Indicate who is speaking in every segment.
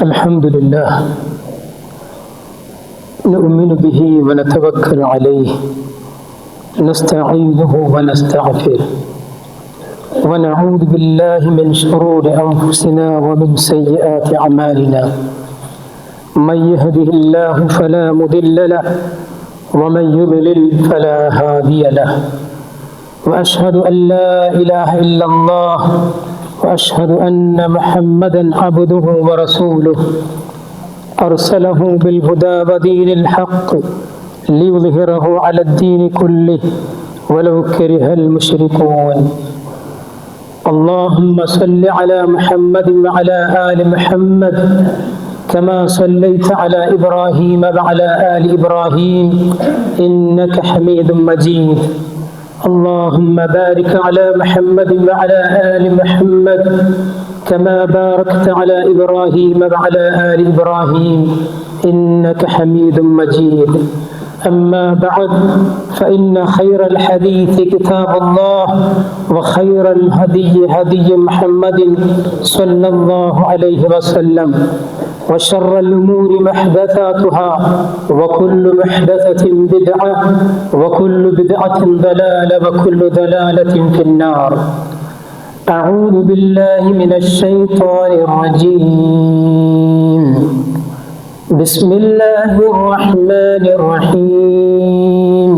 Speaker 1: الحمد لله نؤمن به ونتوكل عليه نستعينه ونستغفره ونعوذ بالله من شرور أنفسنا ومن سيئات أعمالنا من يهده الله فلا مضل له ومن يضلل فلا هادي له وأشهد أن لا إله إلا الله وأشهد أن محمدا عبده ورسوله أرسله بالهدى ودين الحق ليظهره على الدين كله ولو كره المشركون اللهم صل على محمد وعلى آل محمد كما صليت على إبراهيم وعلى آل إبراهيم إنك حميد مجيد اللهم بارك على محمد وعلى آل محمد كما باركت على إبراهيم وعلى آل إبراهيم إنك حميد مجيد أما بعد فإن خير الحديث كتاب الله وخير الهدي هدي محمد صلى الله عليه وسلم وشر الأمور محدثاتها وكل محدثة بدعة وكل بدعة ضلالة وكل ضلالة في النار أعوذ بالله من الشيطان الرجيم بسم الله الرحمن الرحيم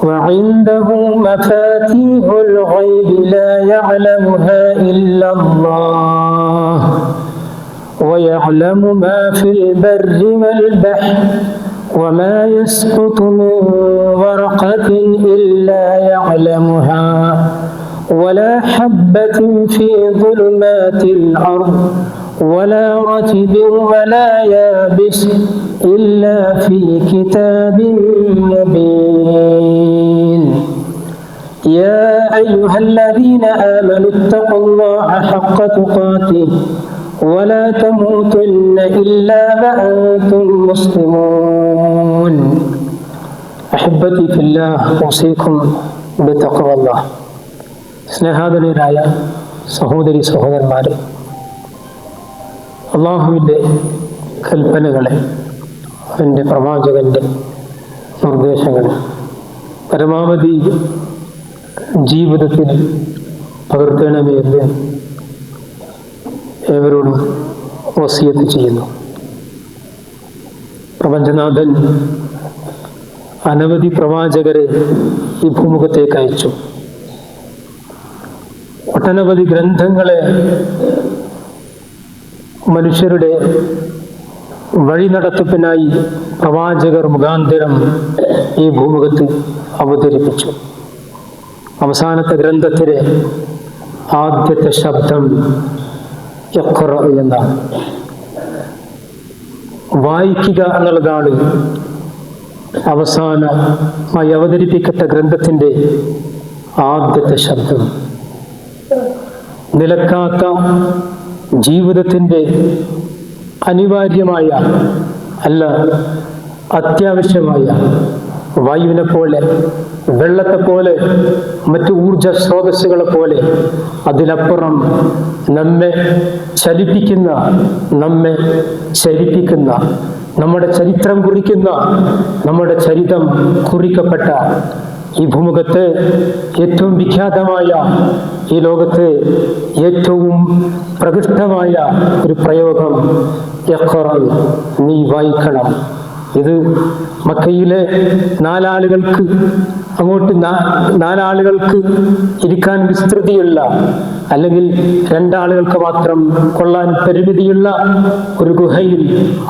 Speaker 1: وعنده مفاتيح الغيب لا يعلمها إلا الله ويعلم ما في البر والبحر وما يسقط من ورقة إلا يعلمها ولا حبة في ظلمات الأرض ولا رطب ولا يابس إلا في كتاب مبين يا أيها الذين آمنوا اتقوا الله حق تقاته ولا تموتن إلا وأنتم مسلمون أحبتي في الله أوصيكم بتقوى الله സ്നേഹാദരരായ സഹോദരി സഹോദരന്മാരെ, അള്ളാഹുവിൻ്റെ കൽപ്പനകളെ, അവൻ്റെ പ്രവാചകൻ്റെ നിർദ്ദേശങ്ങളെ പരമാവധി ജീവിതത്തിൽ പകർത്തണമേ എന്ന് ഏവരോടും വസിയത്ത് ചെയ്യുന്നു. പ്രപഞ്ചനാഥൻ അനവധി പ്രവാചകരെ ഈ ഭൂമുഖത്തേക്ക് അയച്ചു. ഒട്ടനവധി ഗ്രന്ഥങ്ങളെ മനുഷ്യരുടെ വഴി നടത്തിപ്പിനായി പ്രവാചകർ മുഖാന്തരം ഈ ഭൂമുഖത്ത് അവതരിപ്പിച്ചു. അവസാനത്തെ ഗ്രന്ഥത്തിലെ ആദ്യത്തെ ശബ്ദം ഇഖ്റ എന്നാണ്. വായിക്കുക എന്നുള്ളതാണ് അവസാനമായി അവതരിപ്പിക്കപ്പെട്ട ഗ്രന്ഥത്തിൻ്റെ ആദ്യത്തെ ശബ്ദം. നിലക്കാത്ത ജീവിതത്തിൻ്റെ അനിവാര്യമായ അല്ല അത്യാവശ്യമായ വായുവിനെ പോലെ, വെള്ളത്തെ പോലെ, മറ്റു ഊർജ സ്രോതസ്സുകളെ പോലെ അതിലപ്പുറം നമ്മെ ചലിപ്പിക്കുന്ന, നമ്മുടെ ചരിത്രം കുറിക്കുന്ന, നമ്മുടെ ചരിതം കുറിക്കപ്പെട്ട ഈ ഭൂമുഖത്ത് ഏറ്റവും വിഖ്യാതമായ, ഈ ലോകത്ത് ഏറ്റവും പ്രകൃഷ്ടമായ ഒരു പ്രയോഗം ഇഖ്റ, നീ വായിക്കണം. ഇത് മക്കയിലെ നാലാളുകൾക്ക് ഇരിക്കാൻ വിസ്തൃതിയുള്ള, അല്ലെങ്കിൽ രണ്ടാളുകൾക്ക് മാത്രം കൊള്ളാൻ പരിമിതിയുള്ള ഒരു ഗുഹയിൽ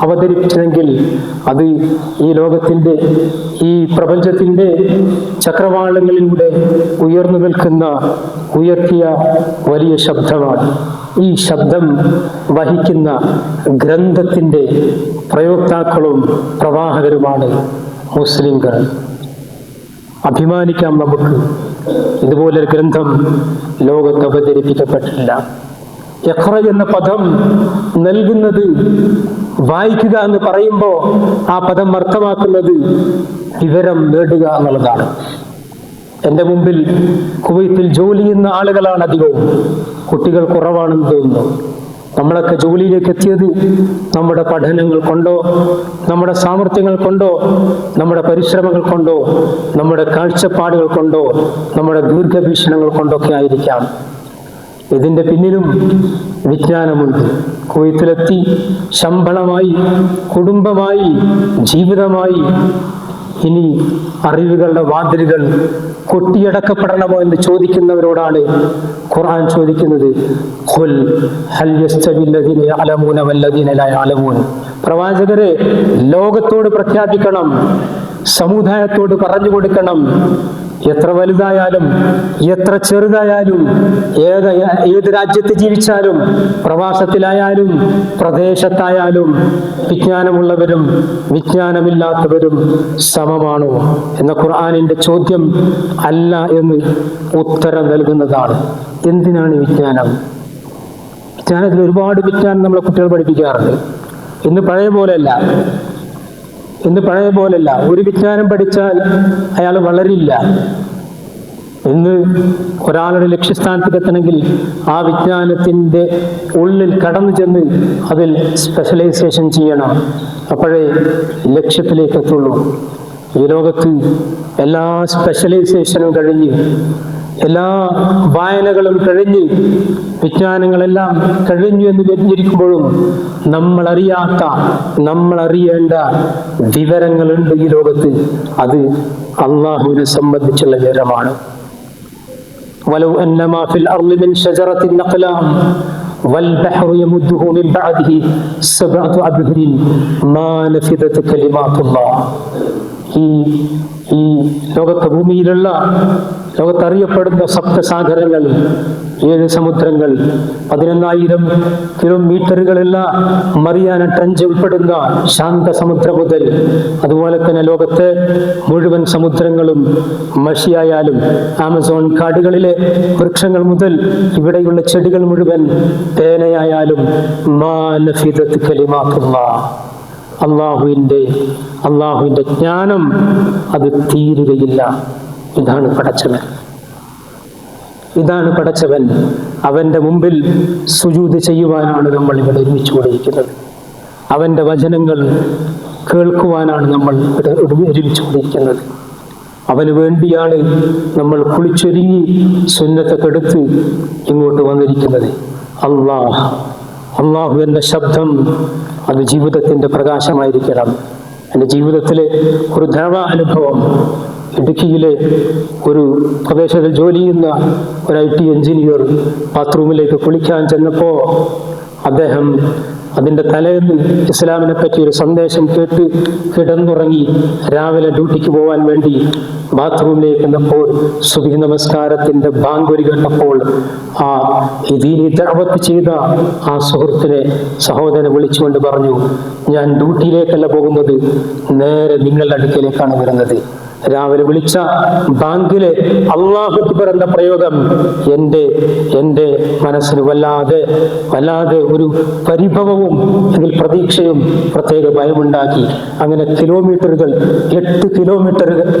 Speaker 1: അവതരിപ്പിച്ചതെങ്കിൽ അത് ഈ ലോകത്തിൻ്റെ, ഈ പ്രപഞ്ചത്തിൻ്റെ ചക്രവാളങ്ങളിലൂടെ ഉയർന്നു നിൽക്കുന്ന, ഉയർത്തിയ വലിയ ശബ്ദമാണ്. ഈ ശബ്ദം വഹിക്കുന്ന ഗ്രന്ഥത്തിൻ്റെ പ്രയോക്താക്കളും പ്രവാഹകരുമാണ് മുസ്ലിംകൾ. അഭിമാനിക്കാം നമുക്ക്, ഇതുപോലൊരു ഗ്രന്ഥം ലോകത്ത് അവതരിപ്പിക്കപ്പെട്ടില്ല. ഇഖ്റ എന്ന പദം നൽകുന്നത്, വായിക്കുക എന്ന് പറയുമ്പോൾ ആ പദം അർത്ഥമാക്കുന്നത് വിവരം നേടുക എന്നുള്ളതാണ്. എൻ്റെ മുമ്പിൽ കുവൈത്തിൽ ജോലി ചെയ്യുന്ന ആളുകളാണ് അധികവും. കുട്ടികൾ കുറവാണെന്ന് തോന്നുന്നു. നമ്മളൊക്കെ ജോലിയിലേക്ക് എത്തിയത് നമ്മുടെ പഠനങ്ങൾ കൊണ്ടോ, നമ്മുടെ സാമർഥ്യങ്ങൾ കൊണ്ടോ, നമ്മുടെ പരിശ്രമങ്ങൾ കൊണ്ടോ, നമ്മുടെ കാഴ്ചപ്പാടുകൾ കൊണ്ടോ, നമ്മുടെ ദീർഘവീക്ഷണങ്ങൾ കൊണ്ടൊക്കെ ആയിരിക്കാം. ഇതിന്റെ പിന്നിലും വിജ്ഞാനമുണ്ട്. കുവൈത്തിലെത്തി ശമ്പളമായി, കുടുംബമായി, ജീവിതമായി, ഇനി അറിവുകളുടെ വാതിലുകൾ കൊട്ടിയടക്കപ്പെടണമോ എന്ന് ചോദിക്കുന്നവരോടാണ് ഖുർആൻ ചോദിക്കുന്നത്, ഖുൽ ഹൽ യസ്തവി അല്ലദീന യഅലമൂന വല്ലദീന ലാ യഅലമൂൻ. പ്രവാചകരെ, ലോകത്തോട് പ്രഖ്യാപിക്കണം, സമുദായത്തോട് പറഞ്ഞു കൊടുക്കണം, എത്ര വലുതായാലും എത്ര ചെറുതായാലും, ഏത് രാജ്യത്ത് ജീവിച്ചാലും, പ്രവാസത്തിലായാലും പ്രദേശത്തായാലും, വിജ്ഞാനമുള്ളവരും വിജ്ഞാനമില്ലാത്തവരും സമമാണോ എന്ന ഖുർആനിന്റെ ചോദ്യം അല്ല എന്ന് ഉത്തരം നൽകുന്നതാണ്. എന്തിനാണ് വിജ്ഞാനം? വിജ്ഞാനത്തിൽ ഒരുപാട് വിജ്ഞാനം നമ്മളെ കുട്ടികൾ പഠിപ്പിക്കാറുണ്ട്. ഇന്ന് പഴയ പോലെയല്ല. ഒരു വിജ്ഞാനം പഠിച്ചാൽ അയാൾ വളരില്ല. ഇന്ന് ഒരാളുടെ ലക്ഷ്യസ്ഥാനത്തേക്ക് എത്തണമെങ്കിൽ ആ വിജ്ഞാനത്തിന്റെ ഉള്ളിൽ കടന്നു ചെന്ന് അതിൽ സ്പെഷ്യലൈസേഷൻ ചെയ്യണം. അപ്പോഴേ ലക്ഷ്യത്തിലേക്ക് എത്തുള്ളൂ. ഈ ലോകത്ത് എല്ലാ സ്പെഷ്യലൈസേഷനും കഴിഞ്ഞ്, എല്ലാ വായനകളും കഴിഞ്ഞ്, വിജ്ഞാനങ്ങളെല്ലാം കഴിഞ്ഞു എന്ന് വിചാരിക്കുമ്പോഴും നമ്മളറിയേണ്ട വിവരങ്ങളുണ്ട് ഈ ലോകത്ത്. അത് അള്ളാഹുവിനെ സംബന്ധിച്ചുള്ള വിവരമാണ്. വലൗ അന്നമാ ഫിൽ അർളി മിൻ ശജറത്തിൻ നഖ്ലാം വൽബഹ്റു യമുദ്ദുഹു മിൻ ബഅദിഹി സബ്അതു അബ്ഹുരിൻ മാ നഫിദത് കലിമാത്തുല്ലാഹ്. ഈ ലോകത്തെ ഭൂമിയിലുള്ള, ലോകത്തറിയപ്പെടുന്ന സപ്തസാഗരങ്ങൾ, 7 സമുദ്രങ്ങൾ, 11,000 കിലോമീറ്ററുകളുള്ള മറിയാന ട്രഞ്ച് ഉൾപ്പെടുന്ന ശാന്തസമുദ്രം മുതൽ, അതുപോലെ തന്നെ ലോകത്തെ മുഴുവൻ സമുദ്രങ്ങളും, മഷിയായാലും ആമസോൺ കാടുകളിലെ വൃക്ഷങ്ങൾ മുതൽ ഇവിടെയുള്ള ചെടികൾ മുഴുവൻ, തേനയായാലും മാ നഫിദത് കലിമാത്തുല്ലാഹ്. അള്ളാഹുവിന്റെ ജ്ഞാനം അത് തീരുകയില്ല. ഇതാണ് പടച്ചവൻ. അവന്റെ മുമ്പിൽ സുജൂദ് ചെയ്യുവാനാണ് നമ്മൾ ഇവിടെ ഒരുമിച്ചുകൊണ്ടിരിക്കുന്നത്. അവന്റെ വചനങ്ങൾ കേൾക്കുവാനാണ് നമ്മൾ ഇവിടെ ഒരുമിച്ചുകൊണ്ടിരിക്കുന്നത്. അവന് വേണ്ടിയാണ് നമ്മൾ കുളിച്ചൊരുങ്ങി സുന്നത്തൊക്കെ എടുത്ത് ഇങ്ങോട്ട് വന്നിരിക്കുന്നത്. അള്ളാഹു എന്ന ശബ്ദം അത് ജീവിതത്തിന്റെ പ്രകാശമായിരിക്കണം. എൻ്റെ ജീവിതത്തിലെ ഒരു ധാരാ അനുഭവം, ഇടുക്കിയിലെ ഒരു പ്രദേശത്തിൽ ജോലി ചെയ്യുന്ന ഒരു IT എഞ്ചിനീയർ ബാത്റൂമിലേക്ക് കുളിക്കാൻ ചെന്നപ്പോൾ അദ്ദേഹം അതിൻ്റെ തലേന്ന് ഇസ്ലാമിനെ പറ്റി ഒരു സന്ദേശം കേട്ട് കിടന്നുറങ്ങി രാവിലെ ഡ്യൂട്ടിക്ക് പോകാൻ വേണ്ടി ബാത്റൂമിലേക്ക് എന്നപ്പോൾ സുബഹി നമസ്കാരത്തിന്റെ ബാങ്കുരി കേട്ടപ്പോൾ ആ ദീനി ദഅവത്ത് ചെയ്ത ആ സഹോദരനെ വിളിച്ചുകൊണ്ട് പറഞ്ഞു, ഞാൻ ഡ്യൂട്ടിയിലേക്കല്ല പോകുന്നത്, നേരെ നിങ്ങളുടെ അടുക്കലേക്കാണ് വരുന്നത്. രാവിലെ വിളിച്ച ബാങ്കിലെ അല്ലാഹു അക്ബർ എന്ന പ്രയോഗം എൻ്റെ മനസ്സിന് വല്ലാതെ ഒരു പരിഭവവും അതിൽ പ്രതീക്ഷയും പ്രത്യേക ഭയമുണ്ടാക്കി. അങ്ങനെ കിലോമീറ്ററുകൾ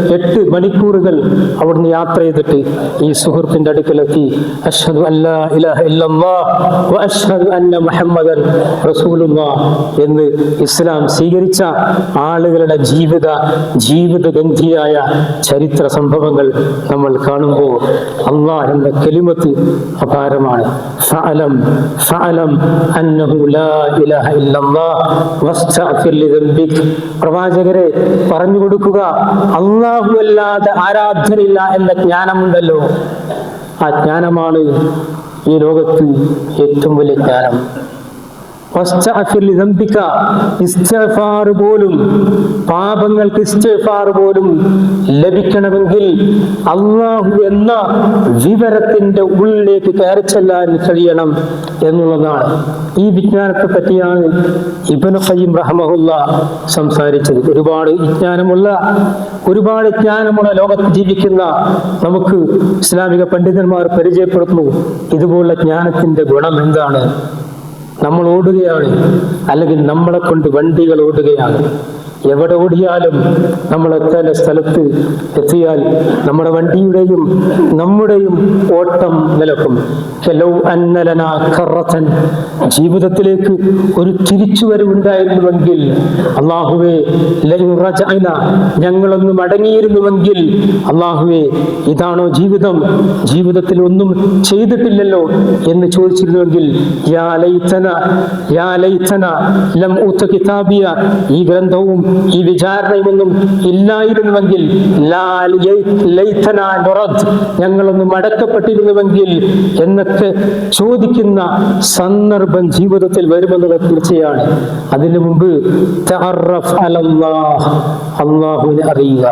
Speaker 1: 8 മണിക്കൂറുകൾ അവിടുന്ന് യാത്ര ചെയ്തിട്ട് ഈ സുഹൃത്തിന്റെ അടുക്കലെത്തി. അശ്ഹദു അല്ലാ ഇലാഹ ഇല്ലല്ലാഹ് വ അശ്ഹദു അന്ന മുഹമ്മദൻ റസൂലുള്ളാഹ് എന്ന് ഇസ്ലാം സ്വീകരിച്ച ആളുകളുടെ ജീവിതഗന്ധിയായ ചരിത്ര സംഭവങ്ങൾ നമ്മൾ കാണുമ്പോൾ അല്ലാഹ് എന്ന കലിമത്ത് അപാരമാണ്. ഫഅലം അന്നഹു ലാ ഇലാഹ ഇല്ലല്ലാഹ് വസ്തഗ്ഫിർ ലിദംബിക്. പ്രവാചകരെ പറഞ്ഞു കൊടുക്കുക, അല്ലാഹു അല്ലാതെ ആരാധ്യനില്ല എന്ന ജ്ഞാനമുണ്ടല്ലോ, ആ ജ്ഞാനമാണ് ഈ ലോകത്ത് ഏറ്റവും വലിയ ജ്ഞാനം. ഇസ്തിഗ്ഫാർ പോലും, പാപങ്ങൾക്ക് ഇസ്തിഗ്ഫാർ പോലും ലഭിക്കണമെങ്കിൽ അല്ലാഹു എന്ന വിവരത്തിന്റെ ഉള്ളിലേക്ക് കയറി ചെല്ലാൻ കഴിയണം എന്നുള്ളതാണ്. ഈ വിജ്ഞാനത്തെ പറ്റിയാണ് ഇബ്നു ഖയ്യിം റഹ്മഹുല്ലാഹ് സംസാരിച്ചത്. ഒരുപാട് ജ്ഞാനമുള്ള ലോകത്ത് ജീവിക്കുന്ന നമുക്ക് ഇസ്ലാമിക പണ്ഡിതന്മാർ പരിചയപ്പെടുത്തുന്നു ഇതുപോലുള്ള ജ്ഞാനത്തിന്റെ ഗുണം എന്താണ്. നമ്മൾ ഓടുകയാണ്, അല്ലെങ്കിൽ നമ്മളെ കൊണ്ട് വണ്ടികൾ ഓടുകയാണ്. എവിടെ ഓടിയാലും നമ്മൾ എത്തേണ്ട സ്ഥലത്ത് എത്തിയാൽ നമ്മുടെ വണ്ടിയുടെയും നമ്മുടെയും ഓട്ടം നിലക്കും. ജീവിതത്തിലേക്ക് ഒരു തിരിച്ചുവരവുണ്ടായിരുന്നുവെങ്കിൽ, അല്ലാഹുവേ ഞങ്ങളൊന്ന് മടങ്ങിയിരുന്നുവെങ്കിൽ, അല്ലാഹുവേ ഇതാണോ ജീവിതം, ജീവിതത്തിൽ ഒന്നും ചെയ്തിട്ടില്ലല്ലോ എന്ന് ചോദിച്ചിരുന്നുവെങ്കിൽ, ലം ഊത കിതാബിയ, ഈ ഗ്രന്ഥവും ഈ വിചാരണയുമൊന്നും ഇല്ലായിരുന്നുവെങ്കിൽ, ഞങ്ങളൊന്ന് മടക്കപ്പെട്ടിരുന്നുവെങ്കിൽ എന്നൊക്കെ ചോദിക്കുന്ന സന്ദർഭം ജീവിതത്തിൽ വരുമെന്നുള്ളത് തീർച്ചയാണ്. അതിനു മുമ്പ് അല്ലാഹുവിനെ അറിയുക,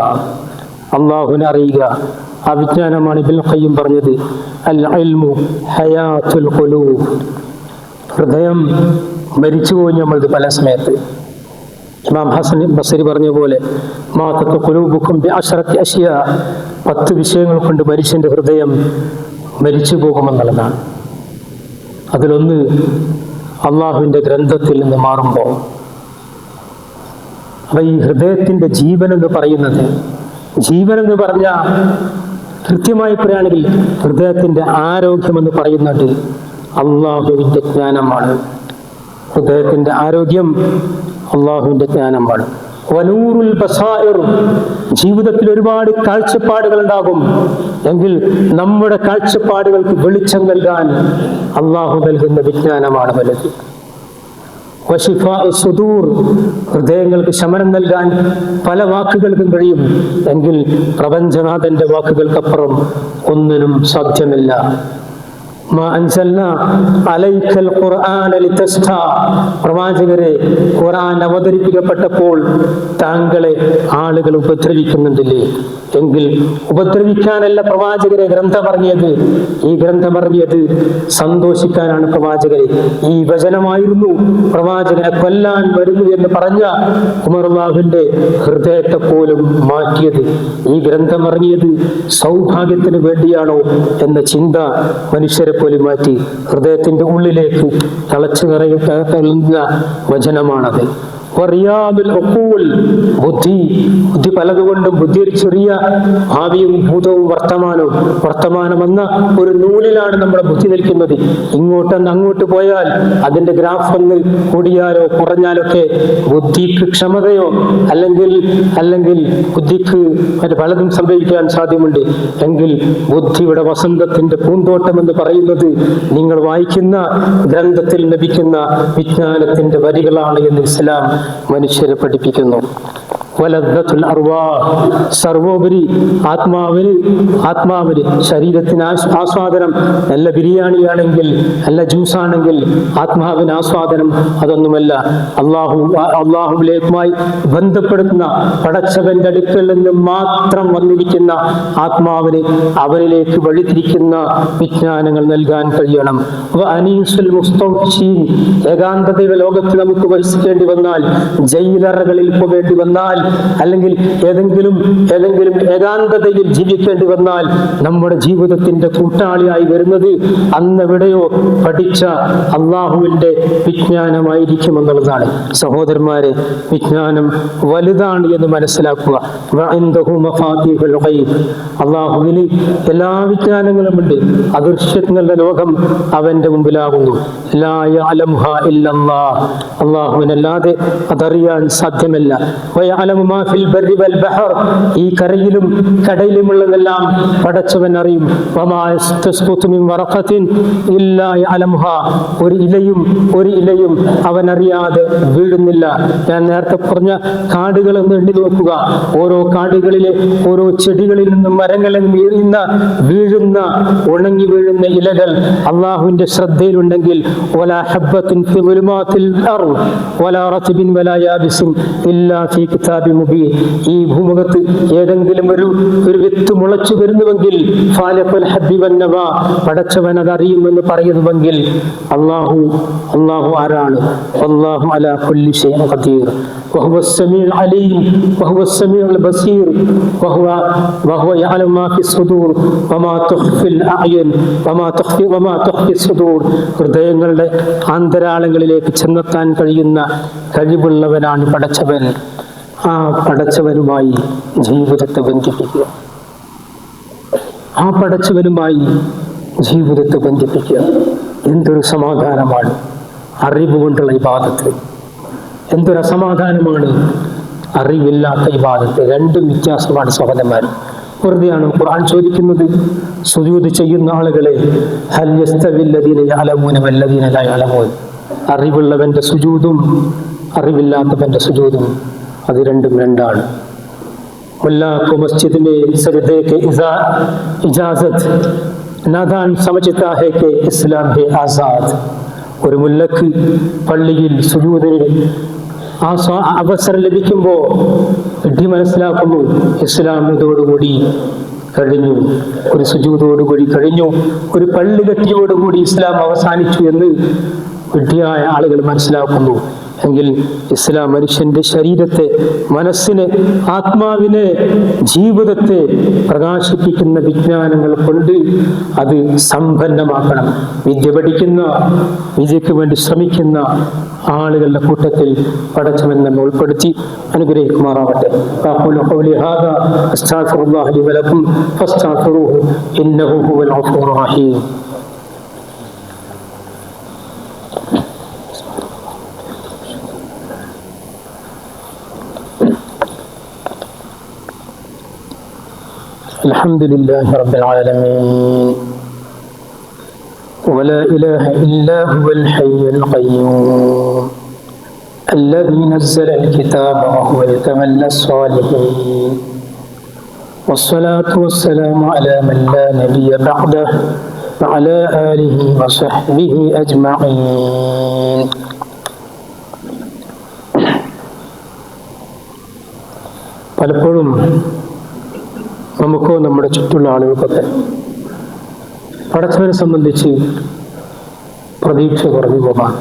Speaker 1: അല്ലാഹുവിനെ അറിയുക. ആ വിജ്ഞാനമാണ് ഇബ്നുൽ ഖയ്യിം പറഞ്ഞത്, അൽ ഇൽമു ഹയാത്തുൽ ഖുലൂബ്. ഹൃദയം മരിച്ചുപോയി നമ്മളത് പല സമയത്ത്. ഇമാം ഹസൻ ബസരി പറഞ്ഞ പോലെ, മാതത്ത് ഖുലൂബുക്കും ബിഅശ്റത്തി അശ്യാ, 10 വിഷയങ്ങൾ കൊണ്ട് മനുഷ്യന്റെ ഹൃദയം മരിച്ചു പോകുമെന്നുള്ളതാണ്. അതിലൊന്ന് അള്ളാഹുവിൻ്റെ ഗ്രന്ഥത്തിൽ നിന്ന് മാറുമ്പോൾ. അപ്പൊ ഈ ഹൃദയത്തിന്റെ ജീവൻ എന്ന് പറയുന്നത്, ജീവൻ എന്ന് പറഞ്ഞാൽ കൃത്യമായി പറയുകയാണെങ്കിൽ ഹൃദയത്തിന്റെ ആരോഗ്യമെന്ന് പറയുന്നത് അള്ളാഹുവിൻ്റെ ജ്ഞാനമാണ്. ഹൃദയത്തിന്റെ ആരോഗ്യം അള്ളാഹുവിൻ്റെ ജ്ഞാനമാണ്. വനൂറുൽ ബസായിർ, ജീവിതത്തിൽ ഒരുപാട് കാഴ്ചപ്പാടുകൾ ഉണ്ടാകും എങ്കിൽ നമ്മുടെ കാഴ്ചപ്പാടുകൾക്ക് വെളിച്ചം നൽകാൻ അള്ളാഹു നൽകുന്ന വിജ്ഞാനമാണ് വലുത്. വശിഫാഉ സുദൂർ, ഹൃദയങ്ങൾക്ക് ശമനം നൽകാൻ പല വാക്കുകൾക്കും കഴിയും എങ്കിൽ പ്രപഞ്ചനാഥന്റെ വാക്കുകൾക്കപ്പുറം ഒന്നിനും സാധ്യമല്ല. പ്രവാചകരെ, ഖുർആൻ അവതരിപ്പിക്കപ്പെട്ടപ്പോൾ താങ്കളെ ആളുകൾ ഉപദ്രവിക്കുന്നുണ്ടില്ലേ? എങ്കിൽ ഉപദ്രവിക്കാനല്ല പ്രവാചകരെ ഗ്രന്ഥം ഇറങ്ങിയത്. ഈ ഗ്രന്ഥം ഇറങ്ങിയത് സന്തോഷിക്കാനാണ് പ്രവാചകരെ. ഈ വചനമായിരുന്നു പ്രവാചകനെ കൊല്ലാൻ വരുന്നു എന്ന് പറഞ്ഞ ഉമറുല്ലാഹിന്റെ ഹൃദയത്തെ പോലും മാറ്റിയത്. ഈ ഗ്രന്ഥം ഇറങ്ങിയത് സൗഭാഗ്യത്തിന് വേണ്ടിയാണോ എന്ന ചിന്ത മനുഷ്യരെ പോലും മാറ്റി ഹൃദയത്തിന്റെ ഉള്ളിലേക്ക് തളച്ചു കയറുന്ന വചനമാണത്. ബുദ്ധി പലതുകൊണ്ടും, ബുദ്ധി ഒരു ചെറിയ ഭാവിയും ഭൂതവും വർത്തമാനം എന്ന ഒരു നൂലിലാണ് നമ്മുടെ ബുദ്ധി നിൽക്കുന്നത്. ഇങ്ങോട്ടൊന്ന് അങ്ങോട്ട് പോയാൽ അതിന്റെ ഗ്രാഫ് ഒന്ന് കൂടിയാലോ കുറഞ്ഞാലൊക്കെ ബുദ്ധിക്ക് ക്ഷമതയോ അല്ലെങ്കിൽ ബുദ്ധിക്ക് പലതും സംഭവിക്കാൻ സാധ്യമുണ്ട്. എങ്കിൽ ബുദ്ധിയുടെ വസന്തത്തിന്റെ പൂന്തോട്ടം എന്ന് പറയുന്നത് നിങ്ങൾ വായിക്കുന്ന ഗ്രന്ഥത്തിൽ ലഭിക്കുന്ന വിജ്ഞാനത്തിന്റെ വരികളാണ് എന്ന് ഇസ്ലാം മനുഷ്യരെ പഠിപ്പിക്കുന്നു. വലദ്ദത്തുൽ അർവാഹ്, സർവോപരി ആത്മാവിന് ശരീരത്തിന് ആസ്വാദനം. നല്ല ബിരിയാണിയാണെങ്കിൽ, നല്ല ജ്യൂസാണെങ്കിൽ ആത്മാവിന് ആസ്വാദനം അതൊന്നുമല്ല. അള്ളാഹുവിലേക്കുമായി ബന്ധപ്പെടുന്ന പടച്ചവന്റെ അടുക്കൽ നിന്ന് മാത്രം വന്നിരിക്കുന്ന ആത്മാവിന് അവരിലേക്ക് വഴിതിരിക്കുന്ന വിജ്ഞാനങ്ങൾ നൽകാൻ കഴിയണം. അനീസുൽ മുസ്തൗഫീൻ, ഏകാന്തതയുടെ ലോകത്ത് നമുക്ക് വസിക്കേണ്ടി വന്നാൽ, ജയിലറകളിൽ പോകേണ്ടി വന്നാൽ, അല്ലെങ്കിൽ ഏതെങ്കിലും ഏകാന്തതയിൽ ജീവിക്കേണ്ടി വന്നാൽ നമ്മുടെ ജീവിതത്തിന്റെ കൂട്ടാളിയായി വരുന്നത് അന്നെവിടെയോ പഠിച്ച അള്ളാഹുവിന്റെ വിജ്ഞാനമായിരിക്കുമെന്നുള്ളതാണ്. സഹോദരന്മാരെ, വിജ്ഞാനം വലുതാണ് എന്ന് മനസ്സിലാക്കുക. അള്ളാഹുവിന് എല്ലാ വിജ്ഞാനങ്ങളുമുണ്ട്. അദൃശ്യങ്ങളുടെ ലോകം അവന്റെ മുമ്പിലാകുന്നു. അള്ളാഹുവിനല്ലാതെ അതറിയാൻ സാധ്യമല്ല. ഈ കരയിലും കടയിലുമുള്ളതെല്ലാം പടച്ചവൻ അറിയും. ഒരു ഇലയും അവൻ അറിയാതെ വീഴുന്നില്ല. ഞാൻ നേരത്തെ പറഞ്ഞ കാടുകൾ എന്ന് എണ്ണി നോക്കുക. ഓരോ കാടുകളിലെ ഓരോ ചെടികളിൽ നിന്നും മരങ്ങളിൽ വീഴുന്ന ഉണങ്ങി വീഴുന്ന ഇലകൾ അള്ളാഹുവിന്റെ ശ്രദ്ധയിലുണ്ടെങ്കിൽ ഈ ഭൂമുഖത്ത് ഏതെങ്കിലും ഒരു വിത്ത് മുളച്ചു വരുന്നുവെങ്കിൽ പടച്ചവൻ അതറിയുമെന്ന് പറയുന്നുവെങ്കിൽ അള്ളാഹു ആരാണ്? അല്ലാഹു അലാ കുല്ലി ഷൈഇൻ ഖദീർ വഹുവ സമീഉൽ അലീം വഹുവ സമീഉൽ ബസീർ വഹുവ യഅലമു മാ ഫി സുദൂർ വമാ തുഖ്ഫിൽ അഅ്യുൻ വമാ തുഖ്ഫി സുദൂർ. ഹൃദയങ്ങളുടെ ആന്തരാളങ്ങളിലേക്ക് ചെന്നെത്താൻ കഴിയുന്ന കഴിവുള്ളവനാണ് പടച്ചവൻ. ആ പടച്ചവനുമായി ജീവിതത്തെ ബന്ധിപ്പിക്കുക. ആ പടച്ചവനുമായി ജീവിതത്തെ ബന്ധിപ്പിക്കുക. എന്തൊരു സമാധാനമാണ് അറിവ് കൊണ്ടുള്ള ഇബാദത്ത്, എന്തൊരു അസമാധാനമാണ് അറിവില്ലാത്ത ഇബാദത്ത്. രണ്ടും വ്യത്യാസമാണ് സഹോദരന്മാർ. വെറുതെയാണ് ഖുർആൻ ചോദിക്കുന്നത്, സുജൂദ് ചെയ്യുന്ന ആളുകളെ ഹൽ യസ്തവിൽ ലദീന യഅലമൂന വല്ലദീന ലാ യഅലമൂൻ, അറിവുള്ളവന്റെ സുജൂദും അറിവില്ലാത്തവന്റെ സുജൂദും അത് രണ്ടും രണ്ടാണ്. मुल्ला को मस्जिद में सजदे के इजाजत नादान समझता है कि इस्लाम है आजाद. ഒരു മുല്ലക്ക് പള്ളിയിൽ സുജൂദിന് അവസരം ലഭിക്കുമ്പോൾ ഇടി മനസ്സിലാക്കുന്നു ഇസ്ലാം ഇതോടുകൂടി കഴിഞ്ഞു, ഒരു സുജൂദോടുകൂടി കഴിഞ്ഞു, ഒരു പള്ളി കെട്ടിയോടുകൂടി ഇസ്ലാം അവസാനിച്ചു എന്ന് വിഡ്ഢിയായ ആളുകൾ മനസ്സിലാക്കുന്നു. എങ്കിൽ ഇസ്ലാം മനുഷ്യന്റെ ശരീരത്തെ, മനസ്സിനെ, ആത്മാവിനെ, ജീവിതത്തെ പ്രകാശിപ്പിക്കുന്ന വിജ്ഞാനങ്ങൾ കൊണ്ട് അത് സമ്പന്നമാക്കണം. വിദ്യ പഠിക്കുന്ന, വിദ്യക്ക് വേണ്ടി ശ്രമിക്കുന്ന ആളുകളുടെ കൂട്ടത്തിൽ പടച്ചവൻ നമ്മെ ഉൾപ്പെടുത്തി അനുഗ്രഹിക്കുമാറാവട്ടെ. الحمد لله رب العالمين ولا إله إلا هو الحي القيوم الذي نزل الكتاب وهو يتولى الصالحين والصلاة والسلام على من لا نبي بعده وعلى آله وصحبه أجمعين. പലപ്പോഴും നമുക്കോ നമ്മുടെ ചുറ്റുള്ള ആളുകൾക്കൊക്കെ പടച്ചവനെ സംബന്ധിച്ച് പ്രതീക്ഷ കുറഞ്ഞു പോകാൻ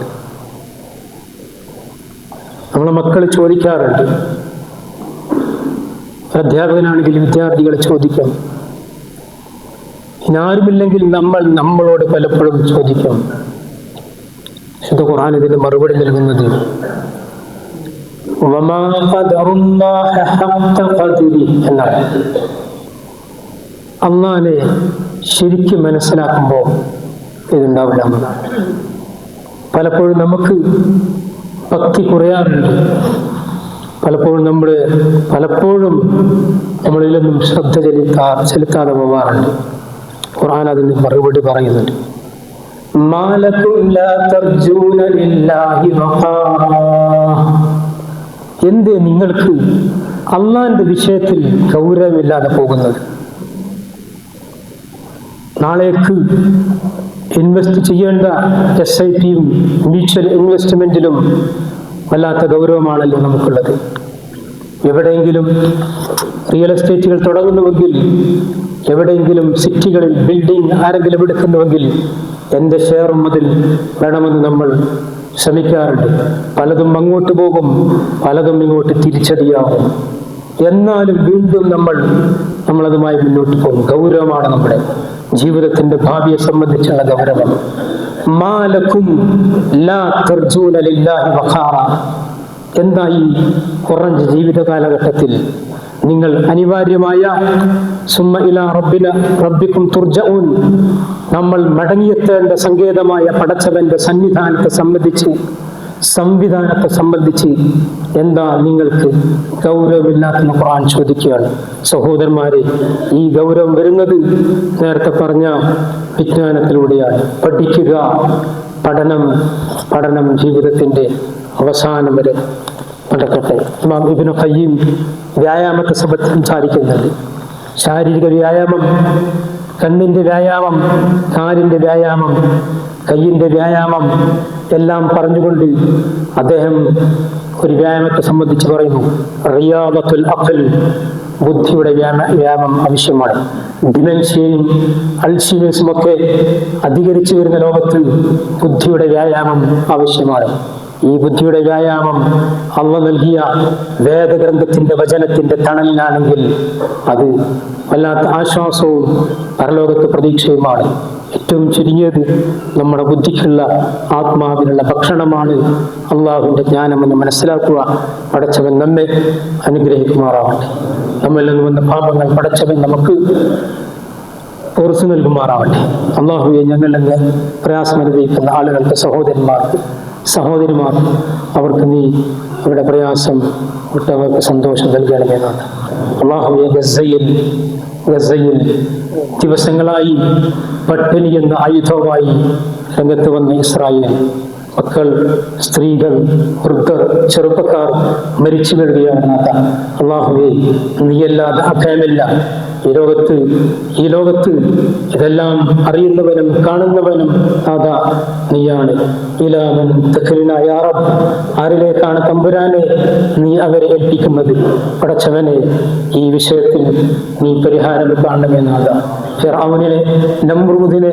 Speaker 1: നമ്മളെ മക്കൾ ചോദിക്കാറുണ്ട്. അധ്യാപകനാണെങ്കിൽ വിദ്യാർത്ഥികളെ ചോദിക്കും. ഇനാരുമില്ലെങ്കിൽ നമ്മളോട് പലപ്പോഴും ചോദിക്കും. വിശുദ്ധ ഖുർആൻ ഇതിന് മറുപടി നൽകുന്നത് എന്നാണ്. അള്ളാനെ ശരിക്കും മനസ്സിലാക്കുമ്പോൾ ഇതുണ്ടാവില്ല എന്നതാണ്. പലപ്പോഴും നമുക്ക് ഭക്തി കുറയാറുണ്ട്. പലപ്പോഴും നമ്മളിലൊന്നും ശ്രദ്ധ ചെലുത്താതെ പോവാറുണ്ട്. ഖുർആൻ അതിന് മറുപടി പറയുന്നുണ്ട്. എന്തേ നിങ്ങൾക്ക് അള്ളാന്റെ വിഷയത്തിൽ ഗൗരവമില്ലാതെ പോകുന്നത്? നാളേക്ക് ഇൻവെസ്റ്റ് ചെയ്യേണ്ട SIPയും മ്യൂച്വൽ ഇൻവെസ്റ്റ്മെന്റിലും വല്ലാത്ത ഗൗരവമാണല്ലോ നമുക്കുള്ളത്. എവിടെയെങ്കിലും റിയൽ എസ്റ്റേറ്റുകൾ തുടങ്ങുന്നുവെങ്കിൽ, എവിടെയെങ്കിലും സിറ്റികളിൽ ബിൽഡിംഗ് ആരെങ്കിലും എടുക്കുന്നുവെങ്കിൽ എൻ്റെ ഷെയറും അതിൽ വേണമെന്ന് നമ്മൾ ശ്രമിക്കാറുണ്ട്. പലതും അങ്ങോട്ട് പോകും, പലതും ഇങ്ങോട്ട് തിരിച്ചടിയാകും. എന്നാലും വീണ്ടും നമ്മളതുമായി മുന്നോട്ട് പോകും. ഗൗരവമാണ് നമ്മുടെ ജീവിതത്തിന്റെ ഭാവിയെ സംബന്ധിച്ചുള്ള ഗൗരവം. മാലക്കും ലാ തർജൂന ലില്ലാഹി വഖാറ. എന്താ ഈ കുറഞ്ഞ ജീവിത കാലഘട്ടത്തിൽ നിങ്ങൾ അനിവാര്യമായ സുമ്മ ഇലാ റബ്ബിക്കും തുർജഊൻ, നമ്മൾ മടങ്ങിയെത്തേണ്ട സങ്കേതമായ പടച്ചവന്റെ സംവിധാനത്തെ സംബന്ധിച്ച് എന്താ നിങ്ങൾക്ക് ഗൗരവമില്ലാത്ത ഖുർആൻ ചോദിക്കുകയാണ്. സഹോദരന്മാരെ, ഈ ഗൗരവം വരുന്നത് നേരത്തെ പറഞ്ഞ വിജ്ഞാനത്തിലൂടെയാണ്. പഠിക്കുക, പഠനം ജീവിതത്തിന്റെ അവസാനം വരെ നടക്കട്ടെ. ഇമാം ഇബ്നു ഖയ്യിം വ്യായാമത്തെ സംസാരിക്കുന്നുണ്ട്. ശാരീരിക വ്യായാമം, കണ്ണിന്റെ വ്യായാമം, കാലിന്റെ വ്യായാമം, കയ്യിന്റെ വ്യായാമം എല്ലാം പറഞ്ഞുകൊണ്ട് അദ്ദേഹം ഒരു വ്യായാമത്തെ സംബന്ധിച്ച് പറയുന്നു. റിയാദത്തുൽ അഖൽ, ബുദ്ധിയുടെ വ്യായാമം ആവശ്യമാണ്. ഡിമെൻഷ്യയും അൽഷിമേഴ്സും ഒക്കെ അധികരിച്ചു വരുന്ന ലോകത്ത് ബുദ്ധിയുടെ വ്യായാമം ആവശ്യമാണ്. ഈ ബുദ്ധിയുടെ വ്യായാമം അള്ളാഹ് നൽകിയ വേദഗ്രന്ഥത്തിന്റെ വചനത്തിന്റെ തണലിലാണെങ്കിൽ അത് വല്ലാത്ത ആശ്വാസവും പരലോകത്ത് പ്രതീക്ഷയുമാണ്. ഏറ്റവും ചുരുങ്ങിയത് നമ്മുടെ ബുദ്ധിക്കുള്ള ആത്മാവിനുള്ള ഭക്ഷണമാണ് അള്ളാഹുവിൻ്റെ ജ്ഞാനമെന്ന് മനസ്സിലാക്കുക. പടച്ചവൻ നമ്മെ അനുഗ്രഹിക്കുമാറാവട്ടെ. നമ്മളിൽ നിന്ന് വന്ന പാപങ്ങൾ പടച്ചവൻ നമുക്ക് ഓർച്ചു നൽകുമാറാവട്ടെ. അള്ളാഹുവെ, ഞങ്ങളിൽ നിന്ന് പ്രയാസം അനുഭവിക്കുന്ന ആളുകൾക്ക്, സഹോദരിമാർക്ക് അവർക്ക് നീ അവരുടെ പ്രയാസം വിട്ട് അവർക്ക് സന്തോഷം നൽകണമെന്നാണ്. അള്ളാഹുവെ, ഗസയിൽ ദിവസങ്ങളായി പട്ടിണി എന്ന ആയുധവുമായി രംഗത്ത് വന്ന ഇസ്രായേൽ മക്കൾ, സ്ത്രീകൾ, വൃദ്ധർ, ചെറുപ്പക്കാർ മരിച്ചു വീഴുകയാണ്. അള്ളാഹുവേ, നീയല്ലാതെ അഭയമില്ല. ഈ ലോകത്ത് ഇതെല്ലാം അറിയുന്നവനും കാണുന്നവനും അതാ നീയാണ്. ഇലാമൻ തഖൽന യാ റബ്ബ്, ആരിലേക്കാണ് തമ്പുരാനെ നീ അവരെ ഏൽപ്പിക്കുന്നത്? പടച്ചവനെ, ഈ വിഷയത്തിൽ നീ പരിഹാരം കാണണമെന്നാണ്. ഫിർഔനിനെ, നമ്രൂദിനെ,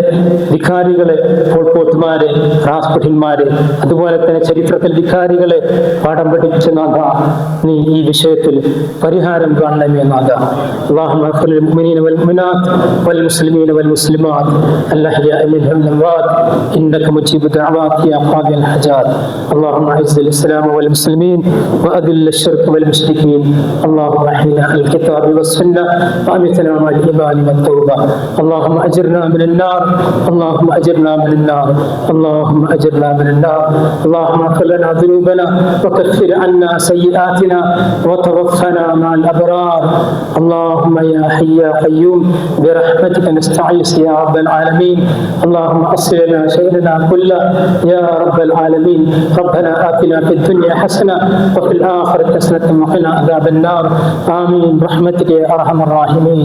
Speaker 1: ധിക്കാരികളെ, പോൾപോത്തുമാരെ, റാസ്പുട്ടിന്മാരെ, അതുപോലെ തന്നെ ചരിത്രത്തിൽ ധിക്കാരികളെ പാഠം പഠിപ്പിച്ച നാഥ, നീ ഈ വിഷയത്തിൽ പരിഹാരം കാണണമെന്നാഥ. അല്ലാഹുമ്മ ഗ്ഫിർ ലിൽ മുഅ്മിനീന വൽ മുഅ്മിനാത്ത് വൽ മുസ്ലിമീന വൽ മുസ്ലിമാത്ത് അൽഅഹ്യാഇ മിൻഹും വൽ അംവാത്ത് ഇന്നക മുജീബു ദഅവാതി യാ ഖാദിൽ ഹജാത്ത്. അല്ലാഹുമ്മ അഇസ്സിൽ ഇസ്ലാമ വൽ മുസ്ലിമീൻ വഅദില്ല അശ്ശിർക വൽ മുശ്രികീൻ. അല്ലാഹുമ്മ അഹ്യിനാ അൽ കിതാബി വസ്സുന്ന വഅമിത്നാ മഅൽ ഈമാനി വത്തൗബ. اللهم أجرنا من النار، اللهم أجرنا من النار، اللهم أجرنا من النار. اللهم اغفر لنا ذنوبنا وكفر عنا سيئاتنا وتوفنا مع الأبرار. اللهم يا حي يا قيوم برحمتك نستعيذ يا رب العالمين. اللهم أصل لنا شأننا كله يا رب العالمين. ربنا آتنا في الدنيا حسنة وفي الآخرة حسنة وقنا عذاب النار. آمين برحمتك يا أرحم الراحمين.